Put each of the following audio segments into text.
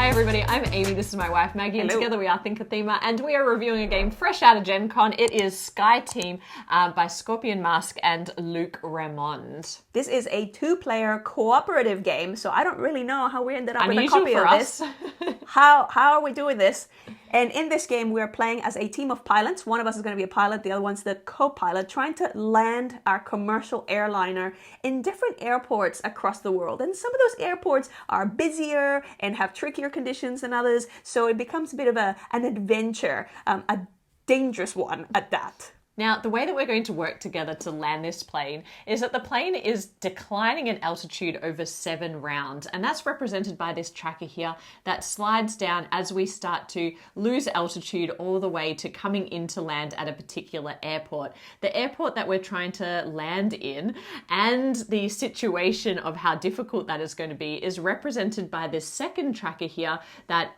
Hi everybody, I'm Amy, this is my wife Maggie, and Hello. together we are ThinkerThemer, and we are reviewing a game fresh out of Gen Con. It is Sky Team by Scorpion Mask and Luc Raymond. This is a two-player cooperative game, so I don't really know how we ended up with a Unusual copy for of us. this. How are we doing this? And in this game, we are playing as a team of pilots. One of us is going to be a pilot, the other one's the co-pilot, trying to land our commercial airliner in different airports across the world. And some of those airports are busier and have trickier conditions than others, so it becomes a bit of an adventure, a dangerous one at that. Now, the way that we're going to work together to land this plane is that the plane is declining in altitude over 7 rounds, and that's represented by this tracker here that slides down as we start to lose altitude all the way to coming into land at a particular airport. The airport that we're trying to land in and the situation of how difficult that is going to be is represented by this second tracker here that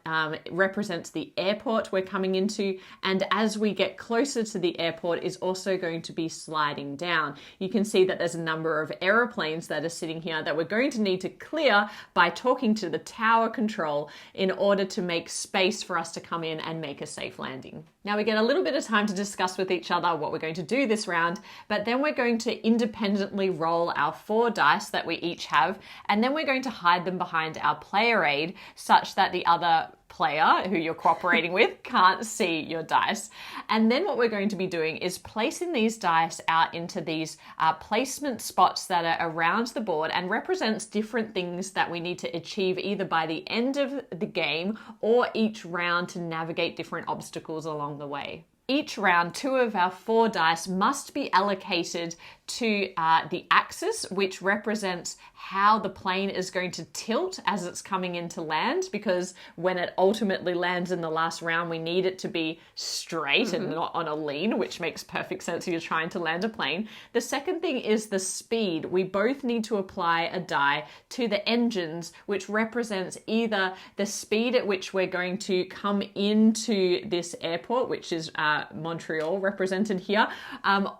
represents the airport we're coming into, and as we get closer to the airport is also going to be sliding down. You can see that there's a number of aeroplanes that are sitting here that we're going to need to clear by talking to the tower control in order to make space for us to come in and make a safe landing. Now we get a little bit of time to discuss with each other what we're going to do this round, but then we're going to independently roll our 4 dice that we each have, and then we're going to hide them behind our player aid such that the other player who you're cooperating with can't see your dice. And then what we're going to be doing is placing these dice out into these placement spots that are around the board and represents different things that we need to achieve either by the end of the game or each round to navigate different obstacles along the way. Each round, 2 of our 4 dice must be allocated to the axis, which represents how the plane is going to tilt as it's coming into land, because when it ultimately lands in the last round, we need it to be straight and not on a lean, which makes perfect sense if you're trying to land a plane. The second thing is the speed. We both need to apply a die to the engines, which represents either the speed at which we're going to come into this airport, which is Montreal represented here,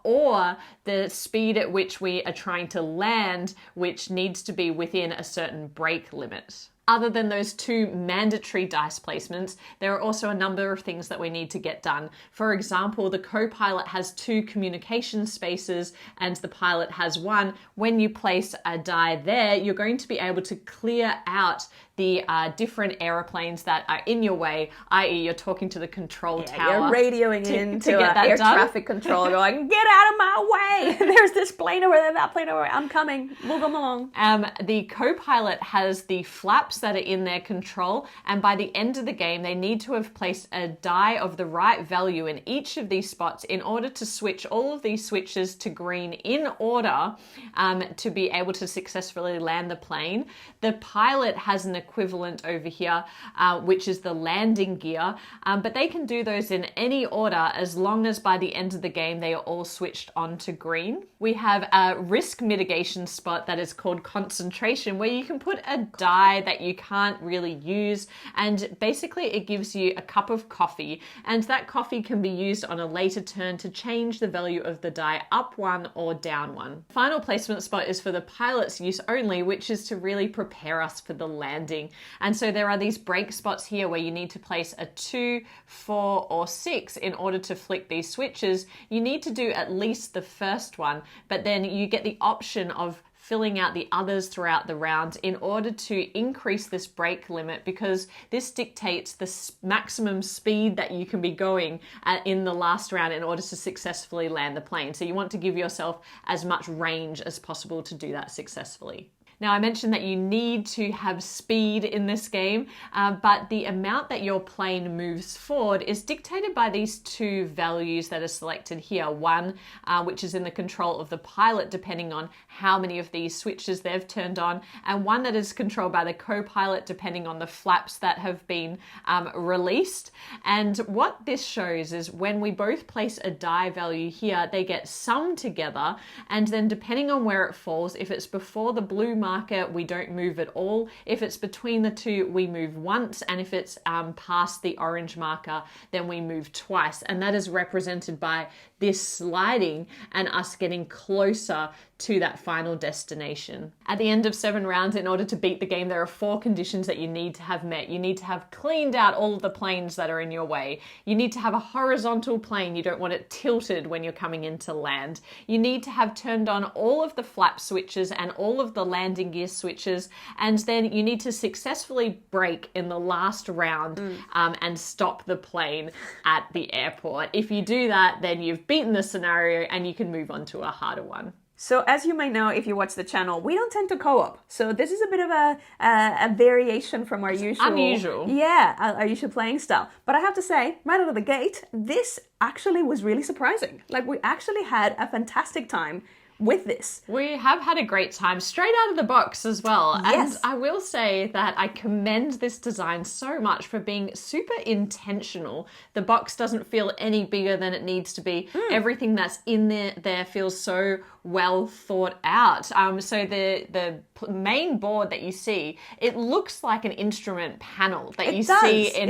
or the speed at which we are trying to land, which needs to be within a certain brake limit. Other than those 2 mandatory dice placements, there are also a number of things that we need to get done. For example, the co-pilot has 2 communication spaces and the pilot has 1. When you place a die there, you're going to be able to clear out the different aeroplanes that are in your way, i.e. you're talking to the control tower. You're radioing into air done. traffic control going, get out of my way! There's this plane over there, that plane over there, I'm coming, move them along. The co-pilot has the flaps that are in their control, and by the end of the game they need to have placed a die of the right value in each of these spots in order to switch all of these switches to green in order to be able to successfully land the plane. The pilot has an equivalent over here, which is the landing gear, but they can do those in any order as long as by the end of the game they are all switched on to green. We have a risk mitigation spot that is called concentration, where you can put a die that you can't really use, and basically it gives you a cup of coffee, and that coffee can be used on a later turn to change the value of the die up 1 or down 1. Final placement spot is for the pilot's use only, which is to really prepare us for the landing. And so there are these break spots here where you need to place a 2, 4, or 6 in order to flick these switches. You need to do at least the first one, but then you get the option of filling out the others throughout the round in order to increase this brake limit, because this dictates the maximum speed that you can be going in the last round in order to successfully land the plane. So you want to give yourself as much range as possible to do that successfully. Now, I mentioned that you need to have speed in this game, but the amount that your plane moves forward is dictated by these 2 values that are selected here. 1, which is in the control of the pilot, depending on how many of these switches they've turned on, and 1 that is controlled by the co-pilot, depending on the flaps that have been released. And what this shows is when we both place a die value here, they get summed together, and then depending on where it falls, if it's before the blue marker, we don't move at all. If it's between the 2, we move once, and if it's past the orange marker, then we move twice. And that is represented by this sliding and us getting closer to that final destination. At the end of 7 rounds, in order to beat the game, there are 4 conditions that you need to have met. You need to have cleaned out all of the planes that are in your way. You need to have a horizontal plane. You don't want it tilted when you're coming into land. You need to have turned on all of the flap switches and all of the landing gear switches. And then you need to successfully brake in the last round and stop the plane at the airport. If you do that, then you've beaten the scenario and you can move on to a harder one. So as you may know, if you watch the channel, we don't tend to co-op. So this is a bit of a variation from our usual... Unusual. Yeah, our usual playing style. But I have to say, right out of the gate, this actually was really surprising. Like, we actually had a fantastic time with this. We have had a great time straight out of the box as well. Yes. And I will say that I commend this design so much for being super intentional. The box doesn't feel any bigger than it needs to be. Everything that's in there feels so well thought out. So the main board that you see, it looks like an instrument panel that you see in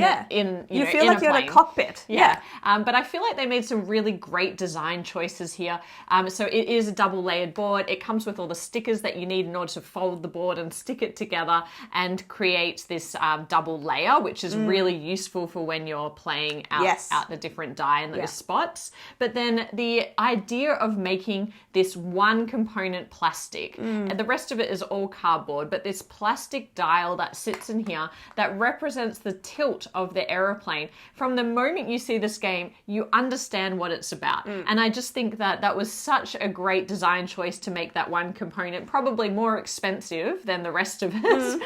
you feel like you're in a cockpit. Yeah. But I feel like they made some really great design choices here. So it is a double layered board. It comes with all the stickers that you need in order to fold the board and stick it together and create this double layer, which is really useful for when you're playing out the different die in those spots. But then the idea of making this one component plastic, and the rest of it is all cardboard, but this plastic dial that sits in here that represents the tilt of the aeroplane. From the moment you see this game, you understand what it's about. And I just think that that was such a great design choice to make that one component probably more expensive than the rest of it,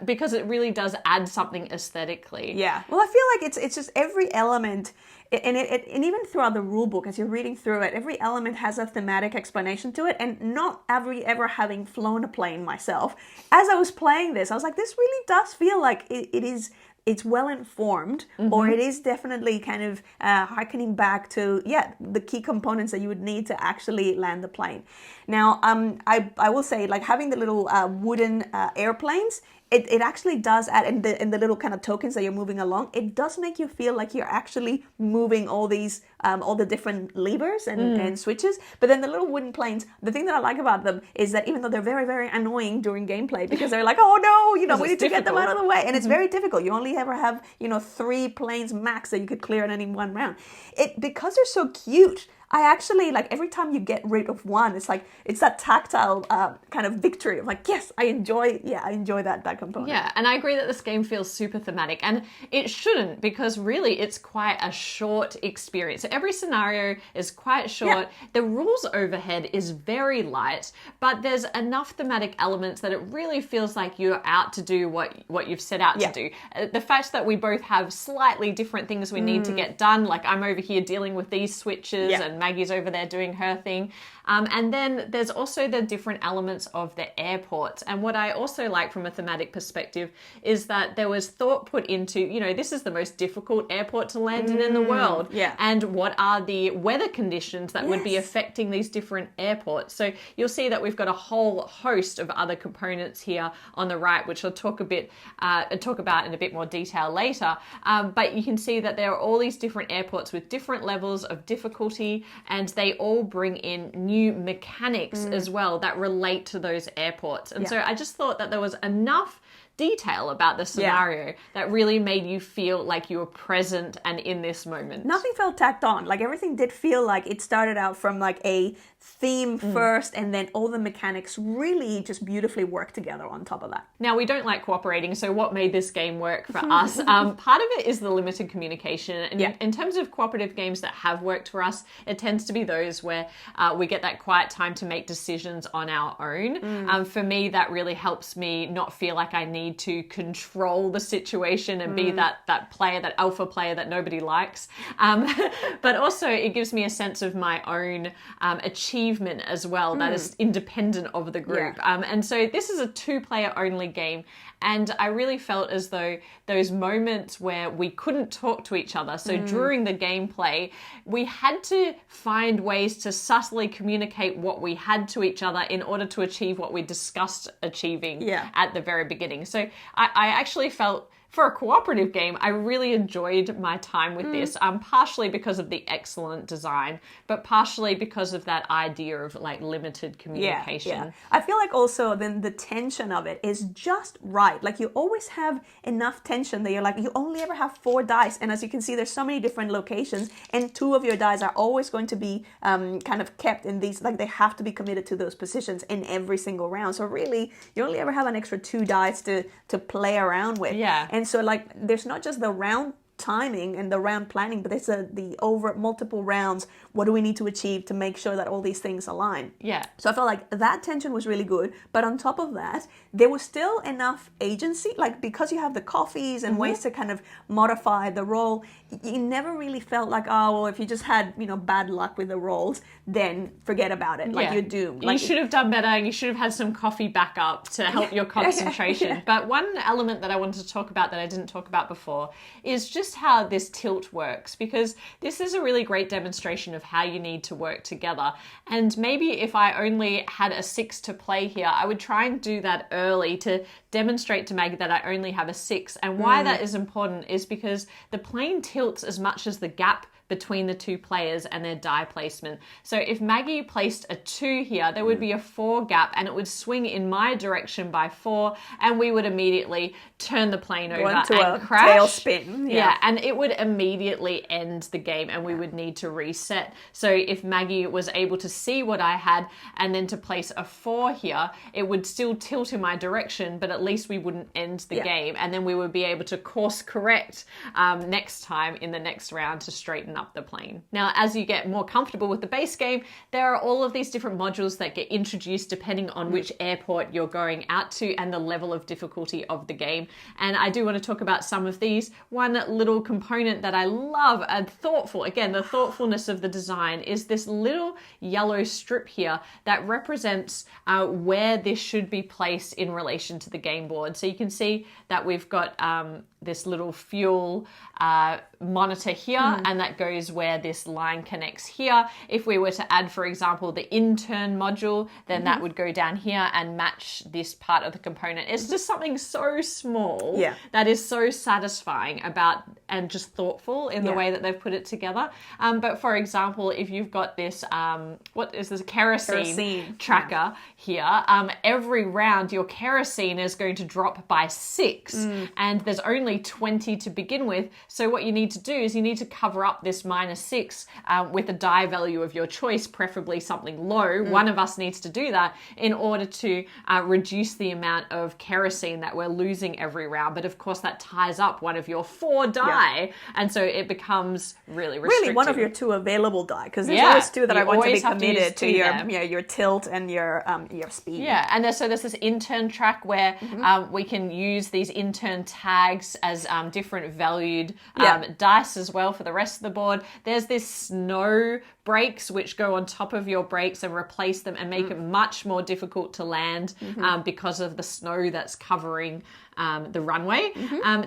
because it really does add something aesthetically. Yeah. Well, I feel like it's just every element, and even throughout the rule book, as you're reading through it, every element has a thematic explanation to it. And not ever having flown a plane myself, as I was playing this, I was like, this really does feel like it's well informed, or it is definitely kind of harkening back to the key components that you would need to actually land the plane. Now, I will say, like, having the little wooden airplanes, it actually does add, in the little kind of tokens that you're moving along, it does make you feel like you're actually moving all these, all the different levers and switches. But then the little wooden planes, the thing that I like about them is that even though they're very, very annoying during gameplay, because they're like, oh no, we need to get them out of the way. And it's very difficult. You only ever have, 3 planes max that you could clear in any one round. Because they're so cute, I actually, like, every time you get rid of one, it's like, it's that tactile kind of victory of like, yes, I enjoy that component. Yeah, and I agree that this game feels super thematic, and it shouldn't, because really it's quite a short experience. So every scenario is quite short. Yeah. The rules overhead is very light, but there's enough thematic elements that it really feels like you're out to do what you've set out to do. The fact that we both have slightly different things we need to get done, like I'm over here dealing with these switches and Maggie's over there doing her thing. And then there's also the different elements of the airports. And what I also like from a thematic perspective is that there was thought put into, this is the most difficult airport to land in the world. Yeah. And what are the weather conditions that would be affecting these different airports? So you'll see that we've got a whole host of other components here on the right, which I'll talk about in a bit more detail later. But you can see that there are all these different airports with different levels of difficulty, and they all bring in new mechanics as well that relate to those airports. And so I just thought that there was enough detail about the scenario that really made you feel like you were present and in this moment. Nothing felt tacked on. Like, everything did feel like it started out from like a theme first, and then all the mechanics really just beautifully work together on top of that. Now, we don't like cooperating, so what made this game work for us? Part of it is the limited communication. And in terms of cooperative games that have worked for us, it tends to be those where we get that quiet time to make decisions on our own. For me, that really helps me not feel like I need to control the situation and be that player, that alpha player that nobody likes. But also it gives me a sense of my own achievement as well that is independent of the group. And so this is a 2-player only game. And I really felt as though those moments where we couldn't talk to each other, so during the gameplay, we had to find ways to subtly communicate what we had to each other in order to achieve what we discussed achieving at the very beginning. So I actually felt for a cooperative game, I really enjoyed my time with this, partially because of the excellent design, but partially because of that idea of like limited communication. Yeah. I feel like also then the tension of it is just right. Like you always have enough tension that you're like, you only ever have 4 dice. And as you can see, there's so many different locations and 2 of your dice are always going to be kind of kept in these, like they have to be committed to those positions in every single round. So really, you only ever have an extra 2 dice to play around with. Yeah. And so like, there's not just the round timing and the round planning, but it's the over multiple rounds. What do we need to achieve to make sure that all these things align? Yeah. So I felt like that tension was really good. But on top of that, there was still enough agency, like because you have the coffees and ways to kind of modify the roll, you never really felt like, oh, well, if you just had, bad luck with the rolls, then forget about it. Like you're doomed. Like, you should have done better and you should have had some coffee backup to help your concentration. But one element that I wanted to talk about that I didn't talk about before is just how this tilt works, because this is a really great demonstration of how you need to work together. And maybe if I only had a 6 to play here, I would try and do that early to demonstrate to Maggie that I only have a 6. And why that is important is because the plane tilts as much as the gap between the 2 players and their die placement. So if Maggie placed a 2 here, there would be a 4 gap and it would swing in my direction by 4 and we would immediately turn the plane over and crash. Tailspin. Yeah, and it would immediately end the game and we would need to reset. So if Maggie was able to see what I had and then to place a 4 here, it would still tilt in my direction, but at least we wouldn't end the game, and then we would be able to course correct next time in the next round to straighten up the plane. Now, as you get more comfortable with the base game, there are all of these different modules that get introduced depending on which airport you're going out to and the level of difficulty of the game. And I do want to talk about some of these. One little component that I love and thoughtful, again, the thoughtfulness of the design, is this little yellow strip here that represents where this should be placed in relation to the game board. So you can see that we've got this little fuel monitor here, and that goes where this line connects here. If we were to add, for example, the intern module, then that would go down here and match this part of the component. It's just something so small that is so satisfying about and just thoughtful in the way that they've put it together. But for example, if you've got this, what is this, kerosene tracker here, every round your kerosene is going to drop by 6 and there's only 20 to begin with. So what you need to do is you need to cover up this -6 with a die value of your choice, preferably something low. One of us needs to do that in order to reduce the amount of kerosene that we're losing every round. But of course that ties up one of your 4 die, and so it becomes really restrictive. Really one of your 2 available die, because there's always 2 that I want to be committed to your tilt and your speed. Yeah, and there's this intern track where we can use these intern tags as different valued dice as well for the rest of the board. There's this snow brakes which go on top of your brakes and replace them and make it much more difficult to land because of the snow that's covering the runway.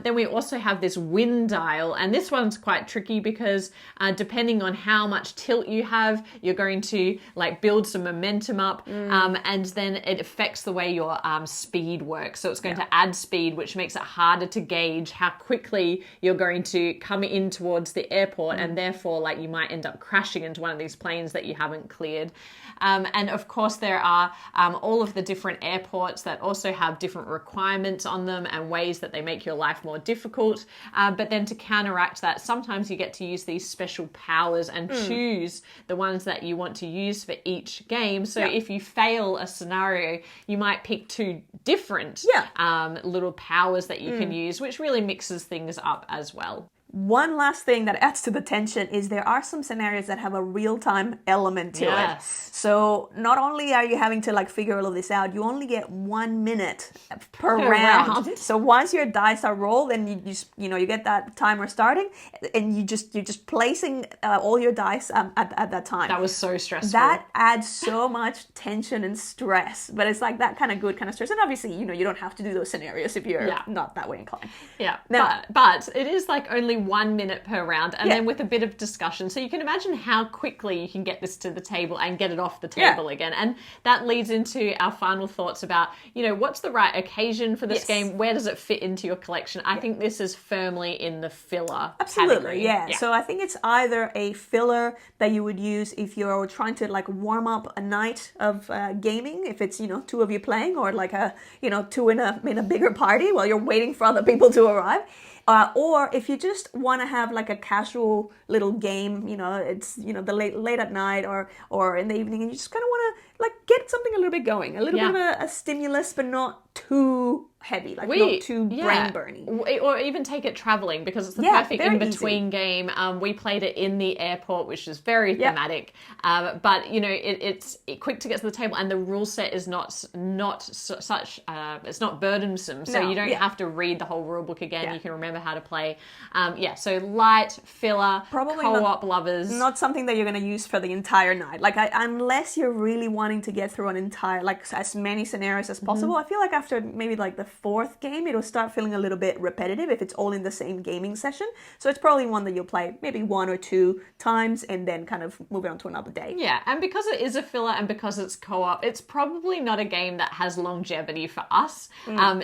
Then we also have this wind dial, and this one's quite tricky because depending on how much tilt you have, you're going to like build some momentum up, and then it affects the way your speed works. So it's going to add speed, which makes it harder to gauge how quickly you're going to come in towards the airport, and therefore like you might end up crashing into one of these planes that you haven't cleared. And of course there are all of the different airports that also have different requirements on them and ways that they make your life more difficult. But then to counteract that, sometimes you get to use these special powers and choose the ones that you want to use for each game. So if you fail a scenario, you might pick 2 different little powers that you can use, which really mixes things up as well. One last thing that adds to the tension is there are some scenarios that have a real-time element to it. So not only are you having to like figure all of this out, you only get 1 minute per round. So once your dice are rolled and you get that timer starting, and you're just placing all your dice at that time. That was so stressful. That adds so much tension and stress, but it's like that kind of good kind of stress. And obviously, you don't have to do those scenarios if you're not that way inclined. Yeah, now, but it is like only 1 minute per round, and then with a bit of discussion. So you can imagine how quickly you can get this to the table and get it off the table again. And that leads into our final thoughts about, you know, what's the right occasion for this game? Where does it fit into your collection? I think this is firmly in the filler category. Yeah. So I think it's either a filler that you would use if you're trying to like warm up a night of gaming, if it's, you know, 2 of you playing, or like a, you know, 2 in a bigger party while you're waiting for other people to arrive. Or if you just want to have like a casual little game, you know, it's, you know, the late at night or in the evening, and you just kind of want to like get something a little bit going, a little bit of a stimulus, but not too heavy, like not too brain burning. Or even take it traveling, because it's the perfect in-between game. We played it in the airport, which is very thematic. But, you know, it's quick to get to the table, and the rule set is it's not burdensome. So you don't have to read the whole rule book again. You can remember how to play. So light, filler, probably co-op lovers. Not something that you're going to use for the entire night. Like, unless you're really wanting to get through an entire, like, as many scenarios as possible. I feel like after maybe like the 4th game, it'll start feeling a little bit repetitive if it's all in the same gaming session. So it's probably one that you'll play maybe 1 or 2 times and then kind of move it on to another day. Yeah, and because it is a filler and because it's co-op, it's probably not a game that has longevity for us,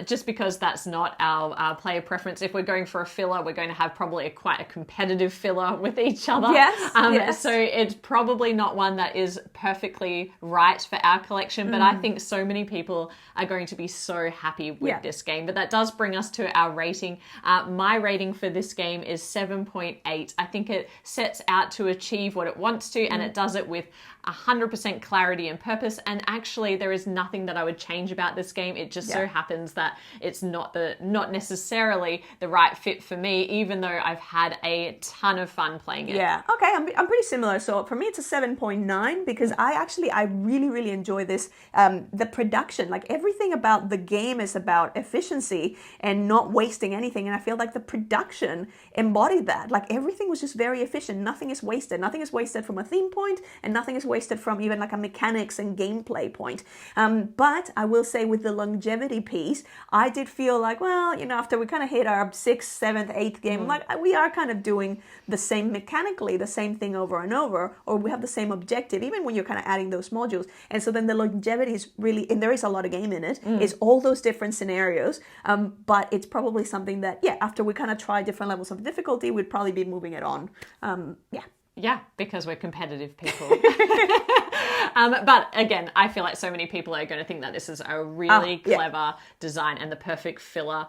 just because that's not our player preference. If we're going for a filler, we're going to have probably quite a competitive filler with each other. Yes. So it's probably not one that is perfectly right for our collection, but I think so many people are going to be so happy with this game. But that does bring us to our rating. My rating for this game is 7.8. I think it sets out to achieve what it wants to, and it does it with 100% clarity and purpose. And actually, there is nothing that I would change about this game. It just so happens that it's not necessarily the right fit for me, even though I've had a ton of fun playing it. Yeah. Okay. I'm pretty similar. So for me, it's a 7.9 because I really, really enjoy this. The production, like everything about the game is about efficiency and not wasting anything. And I feel like the production embodied that. Like everything was just very efficient. Nothing is wasted. Nothing is wasted from a theme point, and nothing is wasted from even like a mechanics and gameplay point. But I will say with the longevity piece, I did feel like, well, you know, after we kind of hit our 6th, 7th, 8th game, like we are kind of doing the same mechanically, the same thing over and over, or we have the same objective, even when you're kind of adding those modules. And so then the longevity is really, and there is a lot of game in it, is all those different scenarios. But it's probably something that, after we kind of try different levels of difficulty, we'd probably be moving it on. Yeah, because we're competitive people. But again, I feel like so many people are going to think that this is a really clever design and the perfect filler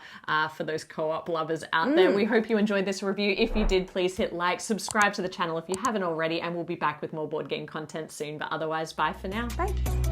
for those co-op lovers out there. We hope you enjoyed this review. If you did, please hit like, subscribe to the channel if you haven't already, and we'll be back with more board game content soon. But otherwise, bye for now. Bye.